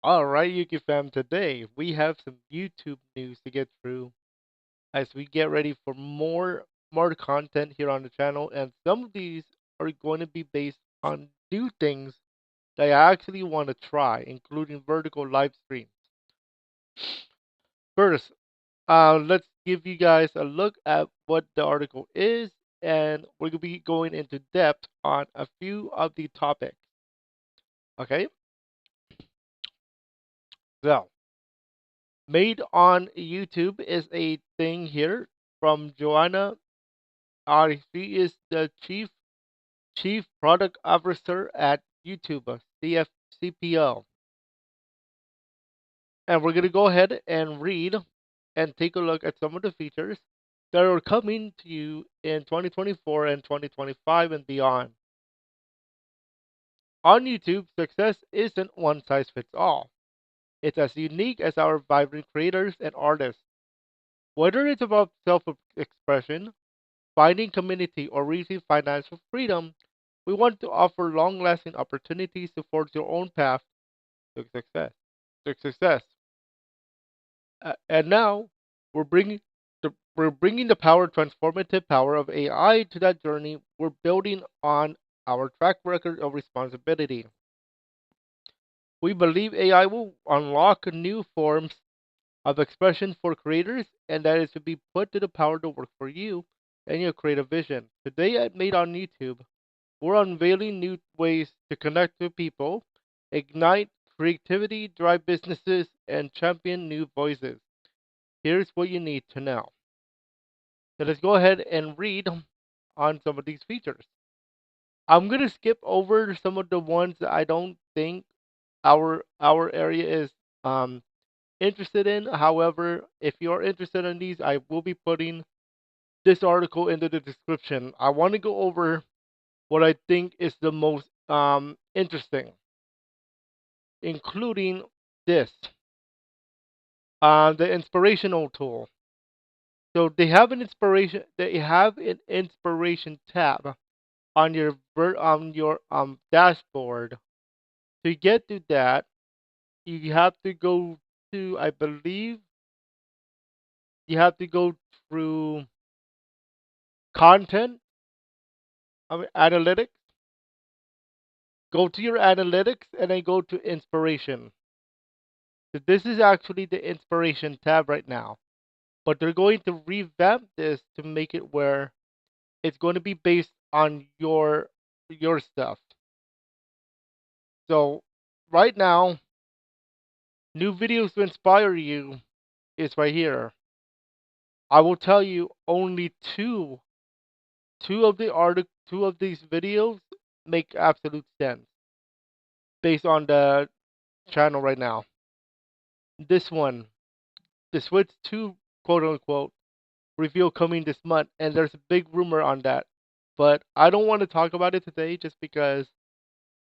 All right, Yuki fam. Today we have some YouTube news to get through as we get ready for more content here on the channel, and some of these are going to be based on new things that I actually want to try, including vertical live streams. First, let's give you guys a look at what the article is, and we're gonna be going into depth on a few of the topics. Okay, so made on YouTube is a thing here from Joanna. She is the chief product officer at YouTube, CFCPO, and we're gonna go ahead and read and take a look at some of the features that are coming to you in 2024 and 2025 and beyond. On YouTube, success isn't one size fits all. It's as unique as our vibrant creators and artists. Whether it's about self expression, finding community, or reaching financial freedom, we want to offer long lasting opportunities to forge your own path to success. To success. And now we're bringing the transformative power of AI to that journey. We're building on our track record of responsibility. We believe AI will unlock new forms of expression for creators, and that is to be put to the power to work for you and your creative vision. Today at Made on YouTube, we're unveiling new ways to connect with people, ignite creativity, drive businesses, and champion new voices. Here's what you need to know. So let's go ahead and read on some of these features. I'm gonna skip over some of the ones that I don't think our area is um interested in. However, if you're interested in these, I will be putting this article into the description. I want to go over what I think is the most interesting, including this, the inspirational tool. So They have an inspiration tab on your dashboard. To get to that, you have to go to, I believe, you have to go through content, analytics. Go to your analytics and then go to inspiration. So this is actually the inspiration tab right now, but they're going to revamp this to make it where it's going to be based on your stuff. So right now, new videos to inspire you is right here. I will tell you only two of these videos make absolute sense based on the channel right now. This one, the Switch 2 quote unquote reveal coming this month, and there's a big rumor on that. But I don't want to talk about it today just because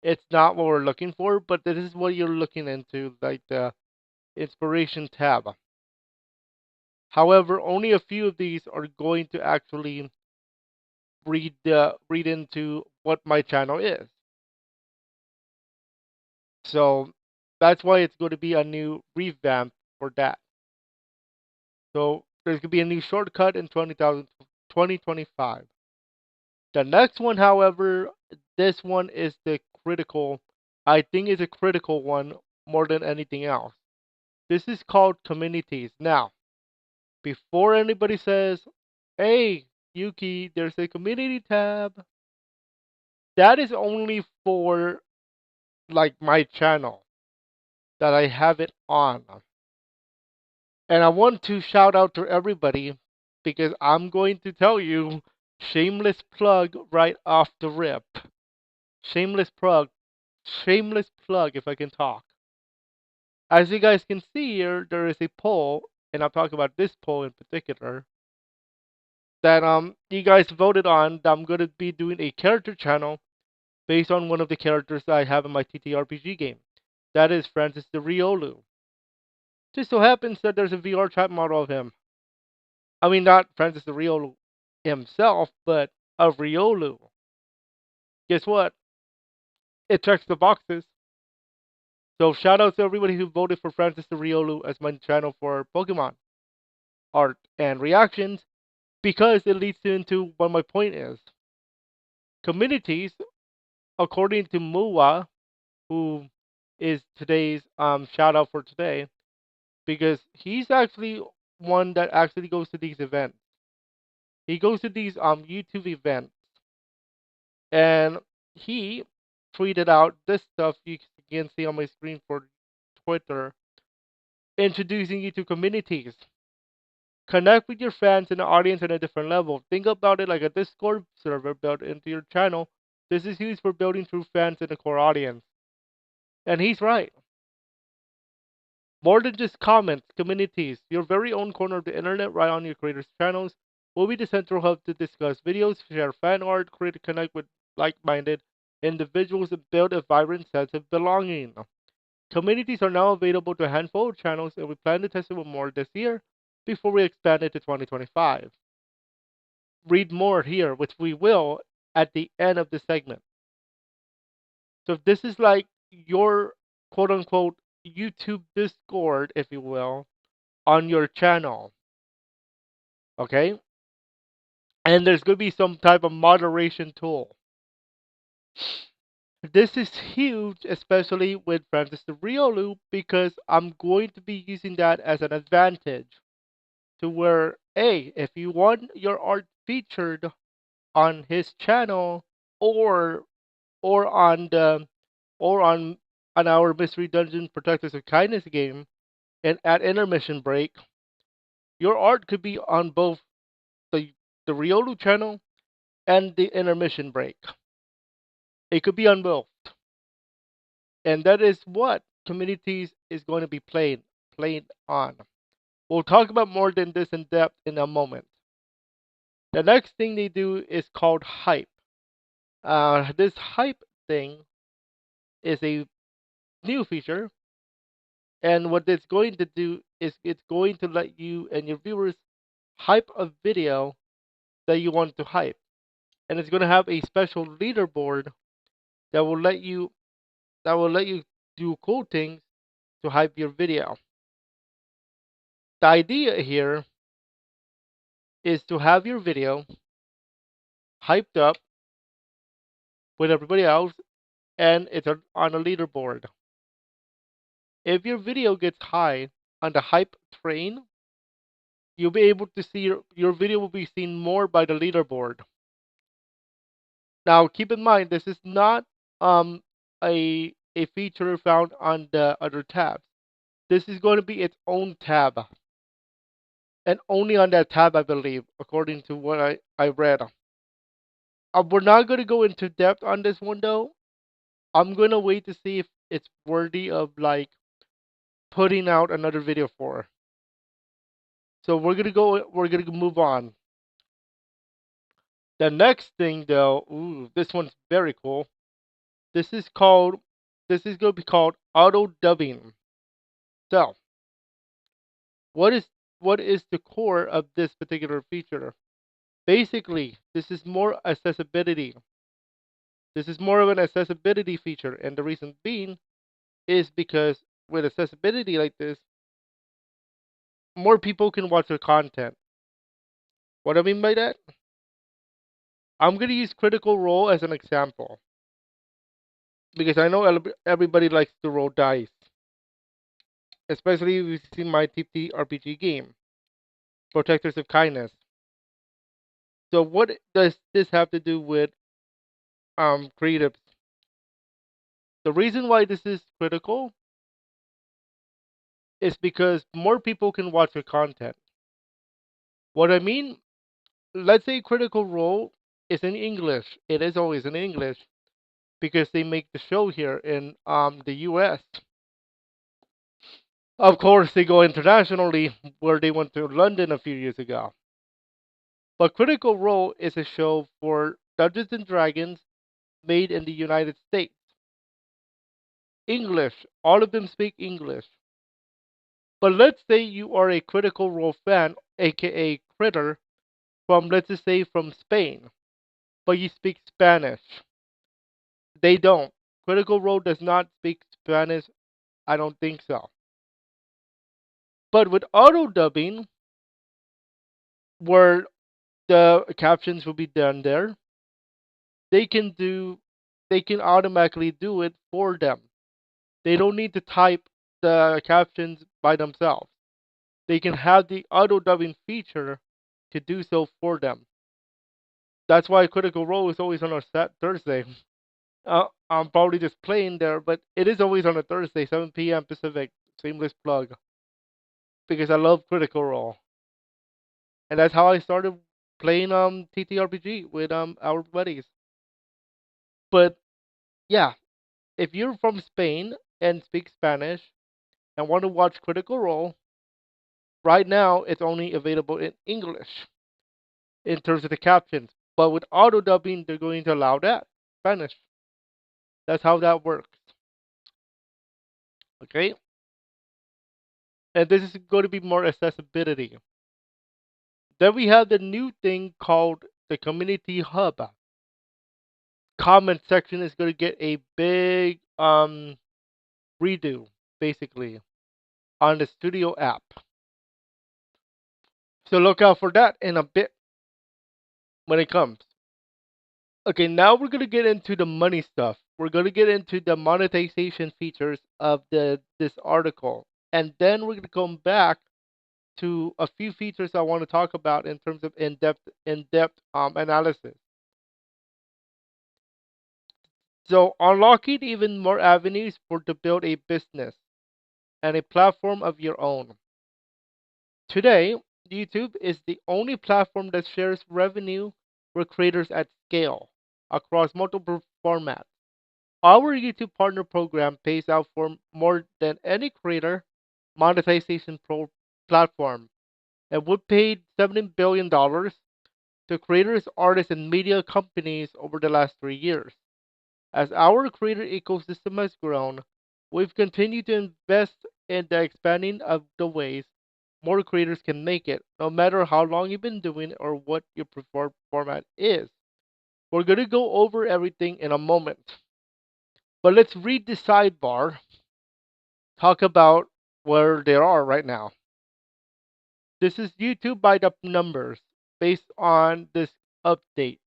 it's not what we're looking for, but this is what you're looking into, like the inspiration tab. However, only a few of these are going to actually read into what my channel is. So that's why it's going to be a new revamp for that. So there's going to be a new shortcut in 2025. The next one, however, this one is the critical, I think is a critical one more than anything else. This is called communities. Now, before anybody says, hey, Yuki, there's a community tab, that is only for like my channel that I have it on. And I want to shout out to everybody because I'm going to tell you shameless plug right off the rip. Shameless plug. Shameless plug if I can talk. As you guys can see here, there is a poll, and I'm talking about this poll in particular, that you guys voted on that I'm gonna be doing a character channel based on one of the characters I have in my TTRPG game. That is Francis the Riolu. Just so happens that there's a VR chat model of him. I mean, not Francis the Riolu himself, but of Riolu. Guess what? It checks the boxes. So shout out to everybody who voted for Francis Riolu as my channel for Pokemon art and reactions because it leads into what my point is. Communities, according to Mua, who is today's shout out for today, because he's actually one that actually goes to these events. He goes to these YouTube events, and he tweeted out this stuff you can see on my screen for Twitter, introducing you to communities. Connect with your fans and the audience at a different level. Think about it like a Discord server built into your channel. This is used for building true fans and a core audience. And he's right. More than just comments, communities, your very own corner of the internet right on your creators' channels will be the central hub to discuss videos, share fan art, create connect with like-minded individuals, and build a vibrant sense of belonging. Communities are now available to a handful of channels, and we plan to test it with more this year before we expand it to 2025. Read more here, which we will at the end of the segment. So this is like your quote unquote YouTube Discord, if you will, on your channel. Okay? And there's going to be some type of moderation tool. This is huge, especially with Francis the Riolu, because I'm going to be using that as an advantage to where, hey, if you want your art featured on his channel or or on the or on our Mystery Dungeon Protectors of Kindness game and at intermission break, your art could be on both the Riolu channel and the intermission break. It could be on both. And that is what communities is going to be played on. We'll talk about more than this in depth in a moment. The next thing they do is called hype. This hype thing is a new feature, and what it's going to do is it's going to let you and your viewers hype a video that you want to hype, and it's going to have a special leaderboard that will let you do cool things to hype your video. The idea here is to have your video hyped up with everybody else, and it's on a leaderboard. If your video gets high on the hype train, you'll be able to see your video will be seen more by the leaderboard. Now, keep in mind, this is not um, a feature found on the other tabs. This is going to be its own tab, and only on that tab, I believe, according to what I read. We're not going to go into depth on this one though. I'm going to wait to see if it's worthy of like putting out another video for. So we're gonna move on. The next thing though, ooh, this one's very cool. This is called this is going to be called auto dubbing. So, what is what is the core of this particular feature? Basically, this is more accessibility. This is more of an accessibility feature, and the reason being is because with accessibility like this, more people can watch your content. What I mean by that? I'm going to use Critical Role as an example because I know everybody likes to roll dice, especially if you've seen my TP RPG game, Protectors of Kindness. So what does this have to do with creatives? The reason why this is critical is because more people can watch your content. What I mean, let's say Critical Role is in English. It is always in English because they make the show here in the US. Of course, they go internationally where they went to London a few years ago. But Critical Role is a show for Dungeons and Dragons made in the United States. English, all of them speak English. But let's say you are a Critical Role fan, aka Critter, from let's just say from Spain, but you speak Spanish. They don't. Critical Role does not speak Spanish I don't think so. But with auto dubbing, where the captions will be done there, they can do they can automatically do it for them. They don't need to type the captions by themselves. They can have the auto dubbing feature to do so for them. That's why Critical Role is always on a Thursday. I'm probably just playing there, but it is always on a Thursday, 7 p.m. Pacific. Seamless plug because I love Critical Role, and that's how I started playing TTRPG with our buddies. But yeah, if you're from Spain and speak Spanish and want to watch Critical Role, right now it's only available in English in terms of the captions. But with auto dubbing, they're going to allow that Spanish. That's how that works. Okay, and this is going to be more accessibility. Then we have the new thing called the Community Hub. Comment section is going to get a big redo, basically, on the Studio app. So look out for that in a bit when it comes. Okay, now we're going to get into the money stuff. We're going to get into the monetization features of this article. And then we're going to come back to a few features I want to talk about in terms of in-depth analysis. So unlocking even more avenues for to build a business and a platform of your own. Today, YouTube is the only platform that shares revenue for creators at scale across multiple formats. Our YouTube Partner Program pays out for more than any creator monetization platform, and we paid $17 billion to creators, artists, and media companies over the last 3 years. As our creator ecosystem has grown, we've continued to invest in the expanding of the ways more creators can make it, no matter how long you've been doing it or what your preferred format is. We're going to go over everything in a moment. But let's read the sidebar, talk about where they are right now. This is YouTube by the numbers based on this update.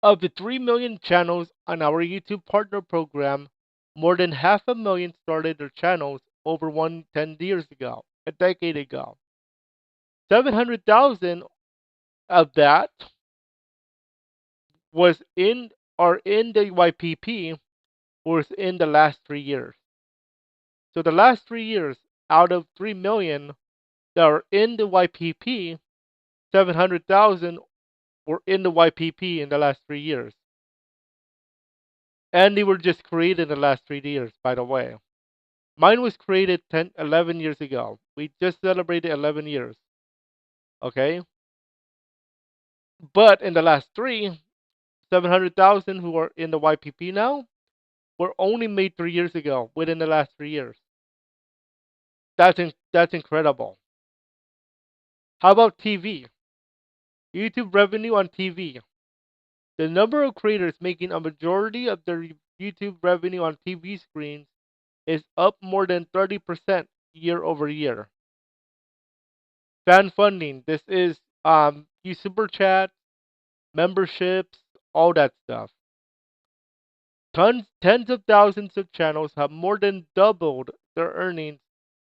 Of the 3 million channels on our YouTube Partner Program, more than half a million started their channels over 10 years ago, a decade ago. 700,000 of that was in or in the YPP was in the last 3 years. So the last 3 years, out of 3 million that are in the YPP, 700,000 were in the YPP in the last 3 years. And they were just created in the last 3 years, by the way. Mine was created 10, 11 years ago. We just celebrated 11 years. Okay? But in the last three, 700,000 who are in the YPP now were only made 3 years ago, within the last 3 years. That's incredible. How about TV? YouTube revenue on TV. The number of creators making a majority of their YouTube revenue on TV screens is up more than 30% year over year. Fan funding. This is you super chat, memberships, all that stuff. Tens of thousands of channels have more than doubled their earnings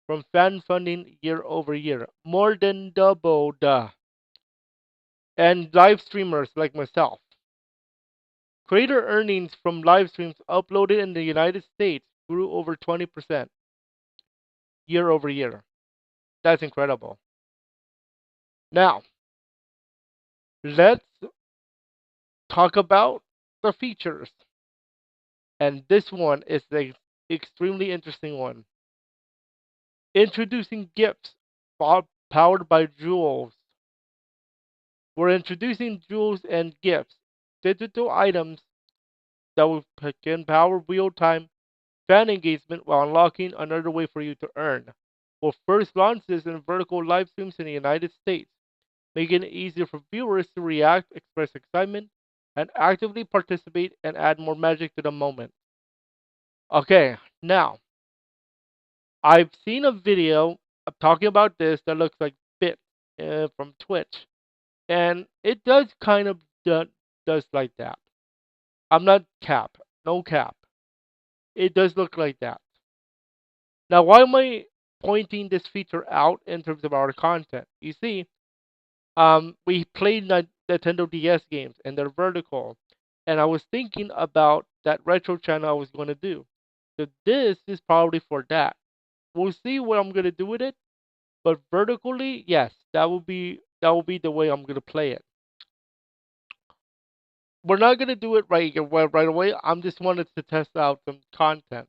from fan funding year over year. More than doubled. And live streamers like myself. Creator earnings from live streams uploaded in the United States grew over 20% year over year. That's incredible. Now, let's talk about the features. And this one is the extremely interesting one. Introducing gifts powered by jewels. We're introducing jewels and gifts, digital items that can power real time fan engagement while unlocking another way for you to earn. We'll first launch this in vertical live streams in the United States, making it easier for viewers to react, express excitement, and actively participate and add more magic to the moment. Okay, now I've seen a video of talking about this that looks like bits from Twitch, and it does kind of does like that. I'm not cap, no cap. It does look like that. Now, why am I pointing this feature out in terms of our content? You see, we played Nintendo DS games and they're vertical, and I was thinking about that retro channel I was going to do. So this is probably for that. We'll see what I'm going to do with it, but vertically, yes, that will be the way I'm going to play it. We're not going to do it right away. I'm just wanted to test out some content.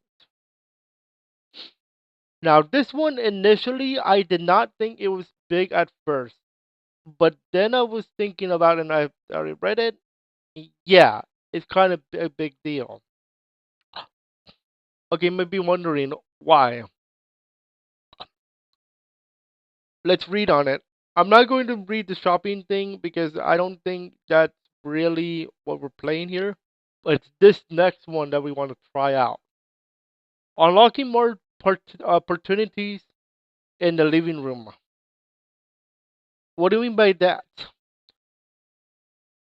Now, this one initially, I did not think it was big at first, but then I was thinking about it and I read it. Yeah, it's kind of a big deal. Okay, you might be wondering why. Let's read on it. I'm not going to read the shopping thing because I don't think that's really what we're playing here. But it's this next one that we want to try out. Unlocking more opportunities in the living room. What do we mean by that?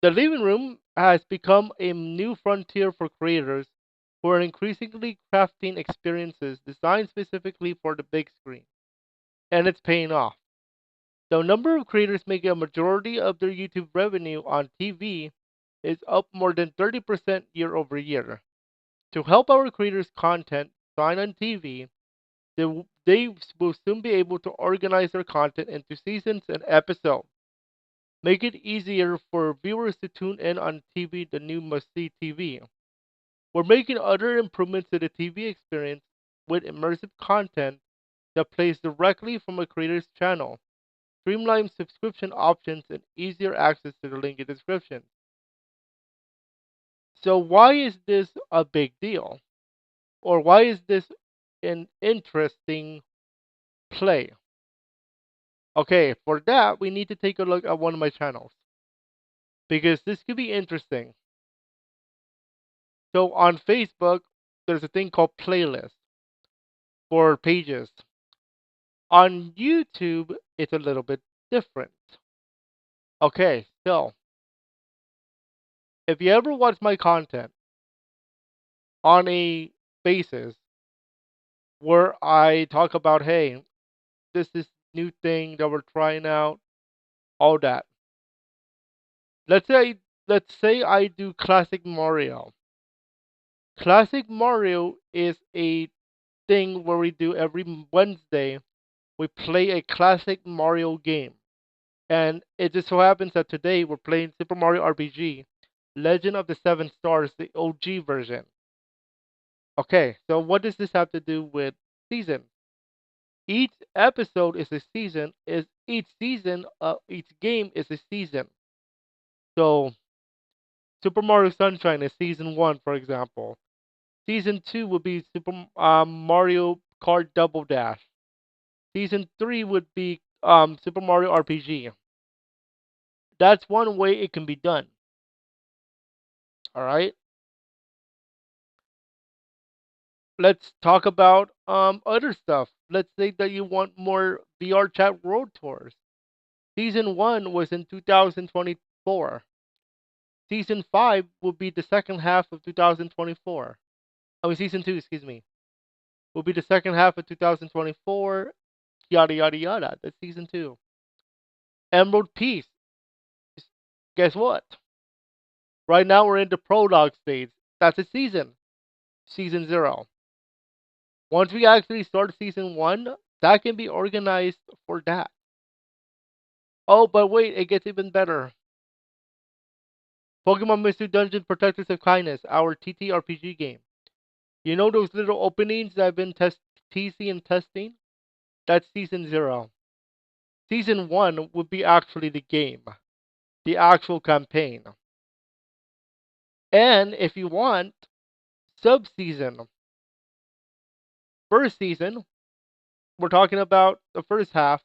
The living room has become a new frontier for creators who are increasingly crafting experiences designed specifically for the big screen. And it's paying off. The number of creators making a majority of their YouTube revenue on TV is up more than 30% year over year. To help our creators' content shine on TV, they will soon be able to organize their content into seasons and episodes. Make it easier for viewers to tune in on TV, the new must see TV. We're making other improvements to the TV experience with immersive content that plays directly from a creator's channel, streamlined subscription options, and easier access to the link in the description. So, why is this a big deal? Or why is this an interesting play? Okay, for that, we need to take a look at one of my channels because this could be interesting. So, on Facebook, there's a thing called playlist for pages. On YouTube, it's a little bit different. Okay, so if you ever watch my content on a basis where I talk about, hey, this is new thing that we're trying out, all that. Let's say let's say I do classic Mario. Classic Mario is a thing where we do every Wednesday. We play a classic Mario game. And it just so happens that today we're playing Super Mario RPG, Legend of the Seven Stars, the OG version. Okay, so what does this have to do with season? Each episode is a season. Is each game is a season. So Super Mario Sunshine is season one, for example. Season two would be Super Mario Kart Double Dash. Season three would be Super Mario RPG. That's one way it can be done. All right. Let's talk about other stuff. Let's say that you want more VR Chat World Tours. Season one was in 2024. Season five will be the second half of 2024. I mean, season two, excuse me, will be the second half of 2024. Yada yada yada. That's season two. Emerald Peace. Guess what? Right now we're in the prologue stage. That's a season. Season zero. Once we actually start season one, that can be organized for that. Oh, but wait, it gets even better. Pokemon Mystery Dungeon Protectors of Kindness, our TTRPG game. You know those little openings that I've been teasing and testing? That's season zero. Season one would be actually the game, the actual campaign. And if you want, sub season. First season, we're talking about the first half.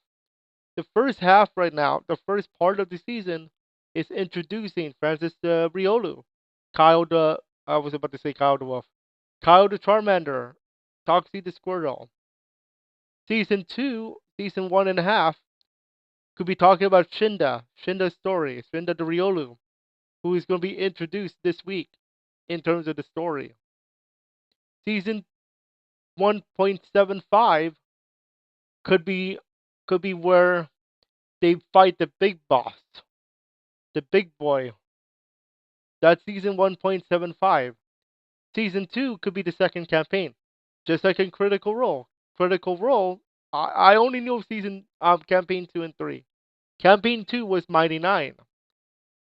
The first half right now, the first part of the season is introducing Francis Riolu, Kyle the I was about to say Kyle the Wolf, Kyle the Charmander, Toxie the Squirtle. Season 2, season 1.5, could be talking about Shinda's story, Shinda the Riolu, who is going to be introduced this week in terms of the story. Season 1.75 could be where they fight the big boss, the big boy. That's season 1.75. Season 2 could be the second campaign, just like in Critical Role. Critical Role, I only know season campaign 2 and 3. Campaign 2 was Mighty Nine.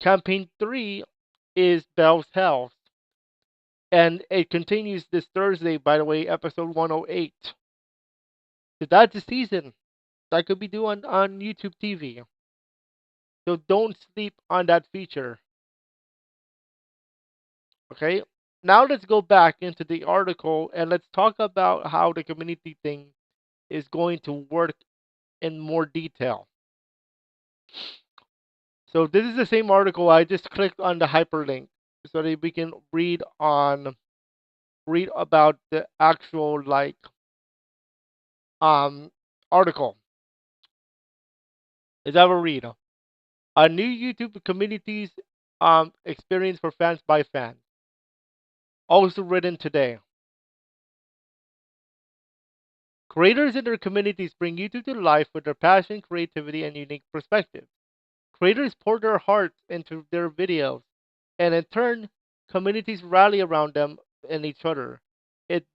Campaign 3 is Bell's Health. And it continues this Thursday, by the way, episode 108. So that's the season that could be due on YouTube TV. So don't sleep on that feature. Okay? Now let's go back into the article and let's talk about how the community thing is going to work in more detail. So this is the same article. I just clicked on the hyperlink so that we can read about the actual um article. Let's have a read. A new YouTube communities experience for fans by fans. Also written today. Creators and their communities bring YouTube to life with their passion, creativity, and unique perspectives. Creators pour their hearts into their videos, and in turn, communities rally around them and each other. It's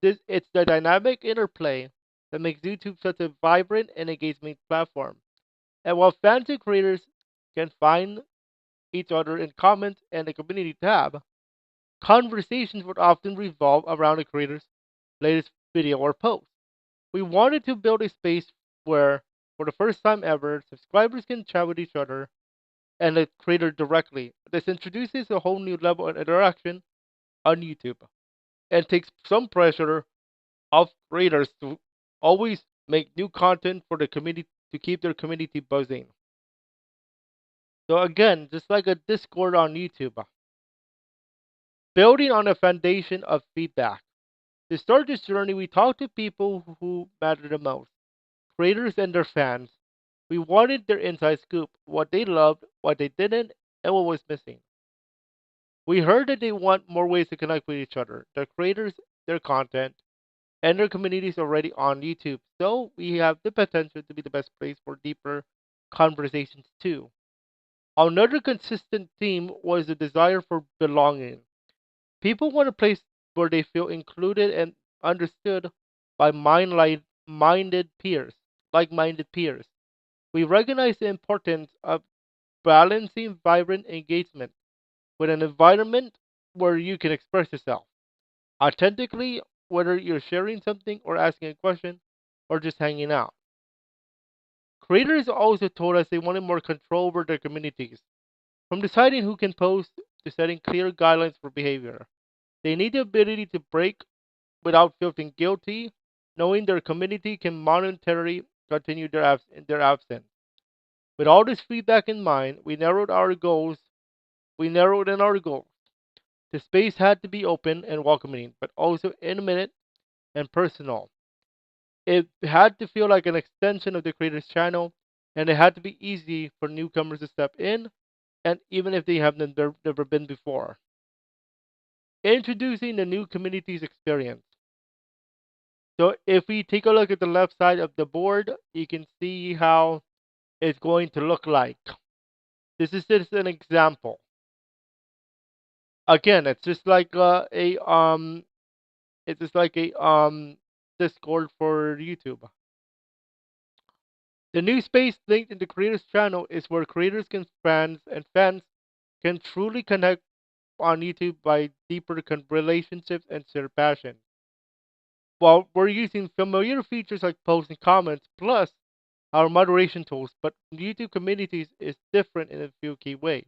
the dynamic interplay that makes YouTube such a vibrant and engaging platform. And while fans and creators can find each other in comments and the community tab, conversations would often revolve around the creator's latest video or post. We wanted to build a space where, for the first time ever, subscribers can chat with each other and the creator directly. This introduces a whole new level of interaction on YouTube and takes some pressure off creators to always make new content for the community to keep their community buzzing. So again, just like a Discord on YouTube, building on a foundation of feedback. To start this journey, we talked to people who matter the most, creators and their fans. We wanted their inside scoop, what they loved, what they didn't, and what was missing. We heard that they want more ways to connect with each other, their creators, their content, and their communities already on YouTube. So we have the potential to be the best place for deeper conversations too. Another consistent theme was the desire for belonging. People want a place where they feel included and understood by minded peers, like-minded peers. We recognize the importance of balancing vibrant engagement with an environment where you can express yourself authentically, whether you're sharing something or asking a question or just hanging out. Creators also told us they wanted more control over their communities, from deciding who can post to setting clear guidelines for behavior. They need the ability to break without feeling guilty, knowing their community can monetarily continue in their absence. With all this feedback in mind, we narrowed our goals. We narrowed in our goals. The space had to be open and welcoming, but also intimate and personal. It had to feel like an extension of the creator's channel, and it had to be easy for newcomers to step in, and even if they have never been before. Introducing the new community's experience. So if we take a look at the left side of the board, you can see how it's going to look like. This is just an example. Again, it's just like a Discord for YouTube. The new space linked in the creators channel is where creators can fans can truly connect on YouTube by deeper relationships and shared passion. While we're using familiar features like posts and comments, plus our moderation tools, but YouTube communities is different in a few key ways.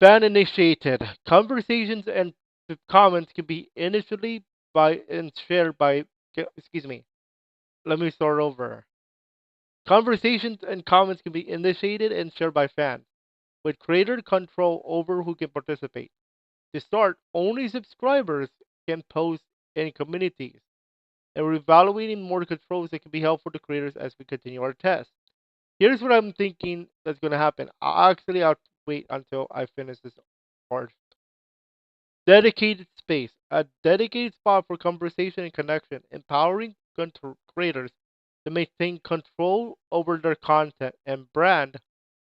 Fan initiated conversations and the comments can be initially by and shared by. Excuse me. Let me start over. Conversations and comments can be initiated and shared by fans, with creator control over who can participate. To start, only subscribers can post in communities. and we're evaluating more controls that can be helpful to creators as we continue our test. Here's what I'm thinking that's going to happen. I'll wait until I finish this part. Dedicated space. A dedicated spot for conversation and connection, empowering creators to maintain control over their content and brand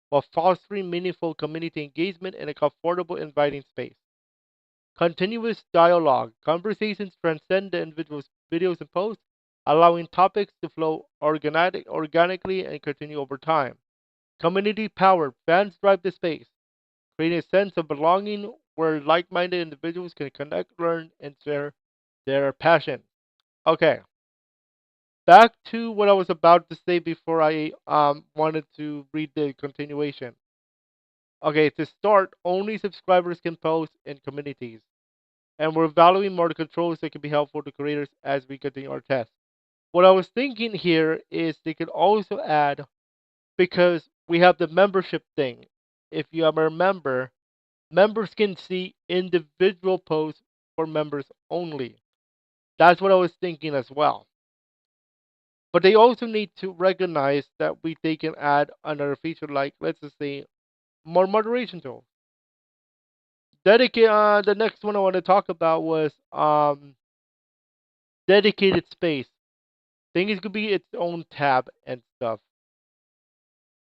while fostering meaningful community engagement in a comfortable, inviting space. Continuous dialogue. Conversations transcend the individual's videos and posts, allowing topics to flow organically and continue over time. Community powered. Fans drive the space, creating a sense of belonging where like minded individuals can connect, learn, and share their passion. Okay, back to what I was about to say before I wanted to read the continuation. Okay, to start, only subscribers can post in communities, and we're valuing more controls that can be helpful to creators as we continue our test. What I was thinking here is they could also add, because we have the membership thing. If you ever remember, members can see individual posts for members only. That's what I was thinking as well. But they also need to recognize that they can add another feature like, let's just say, more moderation tools. The next one I want to talk about was dedicated space. Think it could be its own tab and stuff.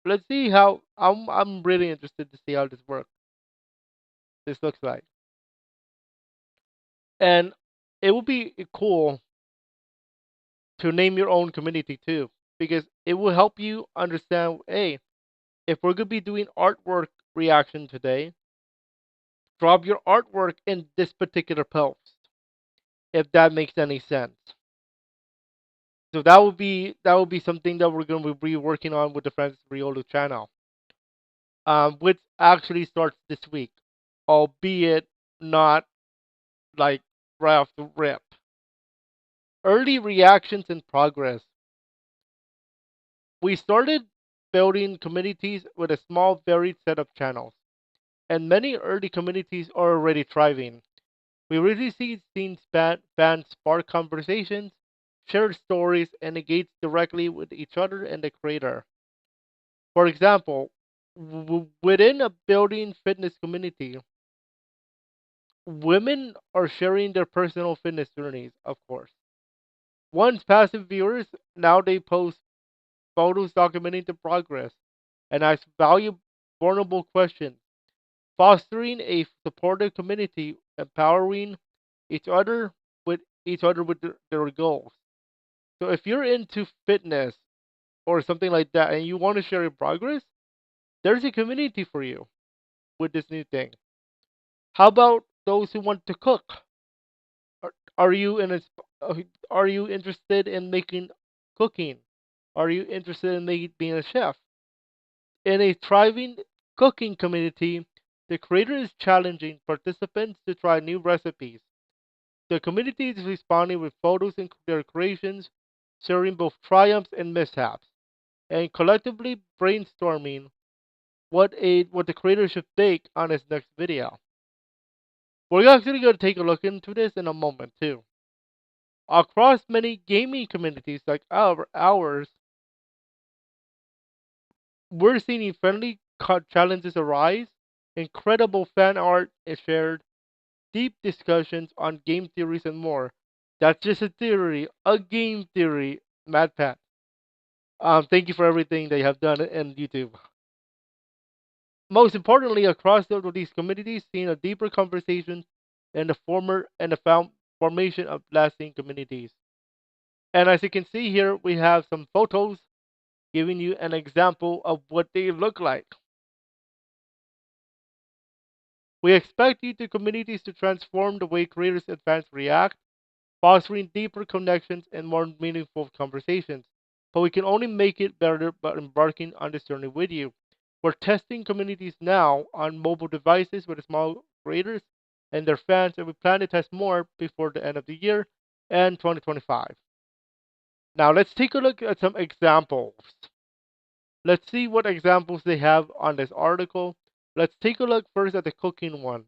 Let's see how. I'm really interested to see how this works. This looks like, and it would be cool to name your own community too, because it will help you understand. Hey, if we're gonna be doing artwork reaction today, drop your artwork in this particular post, if that makes any sense. So that would be something that we're gonna be working on with the Francis Riolo channel, which actually starts this week, albeit not like right off the rip. Early reactions in progress. We started building communities with a small, varied set of channels, and many early communities are already thriving. We really seen fans spark conversations, share stories, and engage directly with each other and the creator. For example, within a building fitness community, women are sharing their personal fitness journeys, of course. Once passive viewers, now they post photos documenting the progress and ask vulnerable questions, fostering a supportive community, empowering each other with their goals. So if you're into fitness or something like that and you want to share your progress, there's a community for you with this new thing. How about those who want to cook? Are you are you interested in making cooking? Are you interested in being a chef? In a thriving cooking community, the creator is challenging participants to try new recipes. The community is responding with photos and their creations, sharing both triumphs and mishaps, and collectively brainstorming what the creator should bake on his next video. We're actually going to take a look into this in a moment too. Across many gaming communities like ours, we're seeing friendly challenges arise, incredible fan art is shared, deep discussions on game theories and more. That's just a game theory, Mad Pat. Thank you for everything they have done in YouTube. Most importantly, across these communities, seeing a deeper conversation in the former and the formation of lasting communities. And as you can see here, we have some photos giving you an example of what they look like. We expect YouTube communities to transform the way creators and fans react, fostering deeper connections and more meaningful conversations. But we can only make it better by embarking on this journey with you. We're testing communities now on mobile devices with small creators and their fans, and we plan to test more before the end of the year and 2025. Now, let's take a look at some examples. Let's see what examples they have on this article. Let's take a look first at the cooking one.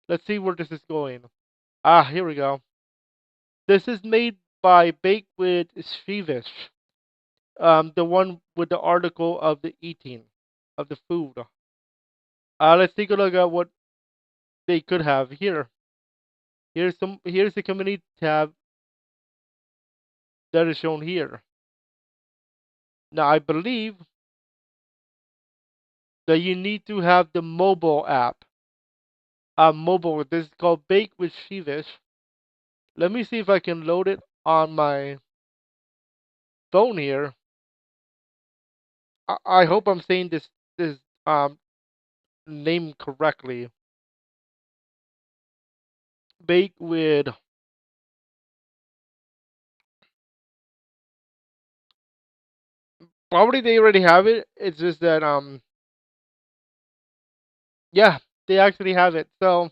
Let's see where this is going. Ah, here we go. This is made by Bake with Sheevish. The one with the article of the eating of the food. Let's take a look at what they could have here. Here's the community tab that is shown here. Now I believe that you need to have the mobile app. Mobile. This is called Bake with Sheevish. Let me see if I can load it on my phone here. I hope I'm saying this name correctly. Bake with, probably they already have it. It's just that yeah, they actually have it. So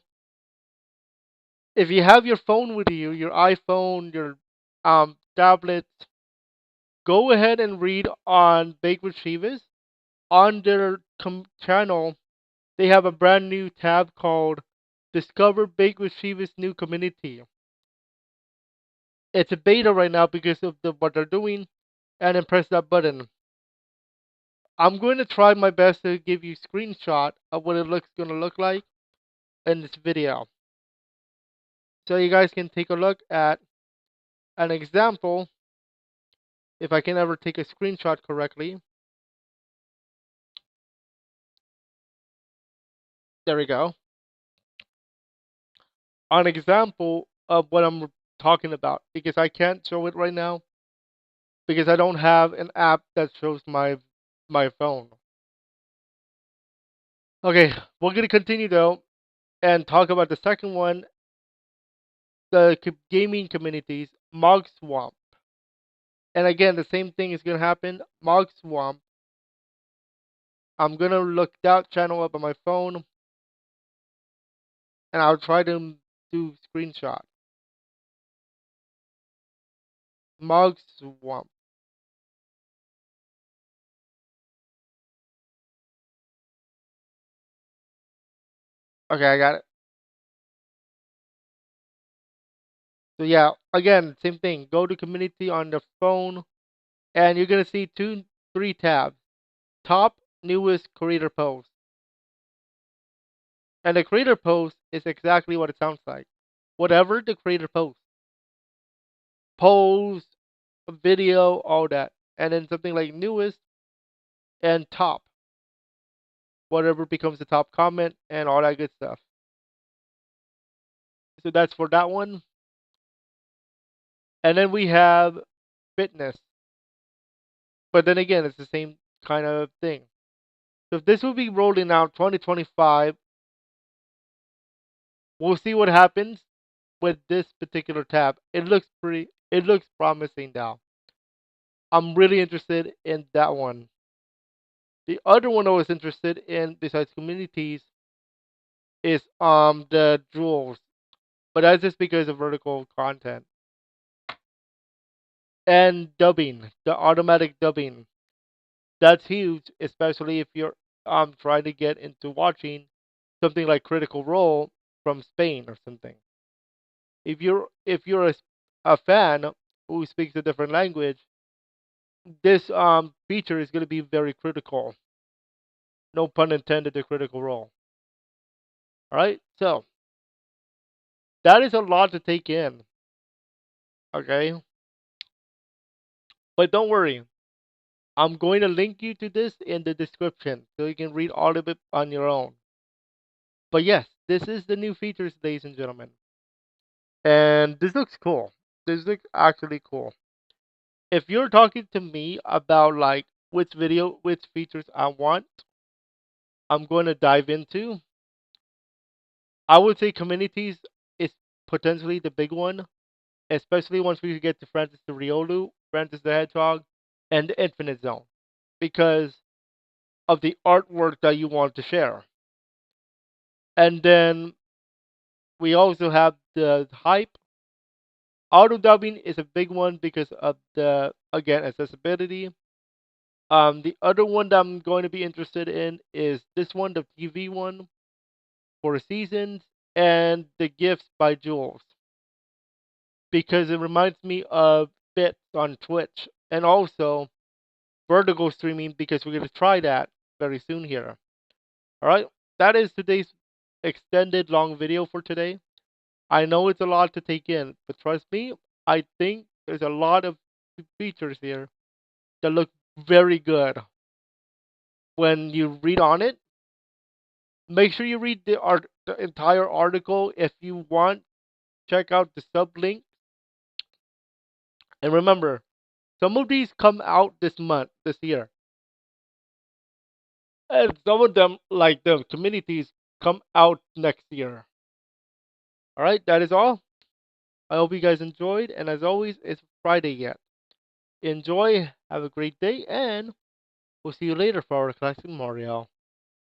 if you have your phone with you, your iPhone, your tablet, go ahead and read on Bake with Shivas. On their channel, they have a brand new tab called Discover Bake with Shiva's new community. It's a beta right now because of what they're doing, and then press that button. I'm going to try my best to give you a screenshot of what it looks going to look like in this video, so you guys can take a look at an example. If I can ever take a screenshot correctly, there we go. An example of what I'm talking about, because I can't show it right now because I don't have an app that shows my phone. Okay, we're gonna continue though and talk about the second one, the gaming communities, Mog Swamp. And again, the same thing is gonna happen. Mog Swamp. I'm gonna look that channel up on my phone, and I'll try to do screenshot. Mog Swamp. Okay, I got it. So yeah, again, same thing. Go to community on the phone, and you're gonna see three tabs. Top, newest, creator post. And the creator post is exactly what it sounds like. Whatever the creator posts. Post, video, all that. And then something like newest and top. Whatever becomes the top comment and all that good stuff. So that's for that one. And then we have fitness. But then again, it's the same kind of thing. So if this will be rolling out 2025, we'll see what happens with this particular tab. It looks promising now. I'm really interested in that one. The other one I was interested in besides communities is the jewels. But that's just because of vertical content. And dubbing, the automatic dubbing. That's huge, especially if you're trying to get into watching something like Critical Role from Spain or something. If you're a fan who speaks a different language, this feature is going to be very critical. No pun intended. The Critical Role. All right, so that is a lot to take in. Okay, but don't worry. I'm going to link you to this in the description so you can read all of it on your own. But yes, this is the new features, ladies and gentlemen. And this looks cool. This looks actually cool. If you're talking to me about like which features I want, I'm going to dive into. I would say communities is potentially the big one, especially once we get to Francis the Riolu, Francis the Hedgehog, and the Infinite Zone, because of the artwork that you want to share. And then we also have the hype. Auto dubbing is a big one because of the, again, accessibility. The other one that I'm going to be interested in is this one, the TV one for seasons, and the gifts by Jules. because it reminds me of bits on Twitch and also vertical streaming because we're going to try that very soon here. All right, that is today's extended long video for today. I know it's a lot to take in, but trust me, I think there's a lot of features here that look very good. When you read on it, make sure you read the entire article. If you want, check out the sublink. And remember, some of these come out this month, this year. And some of them, like the communities, come out next year. All right, that is all. I hope you guys enjoyed. And as always, it's Friday yet. Enjoy, have a great day, and we'll see you later for our classic Mario.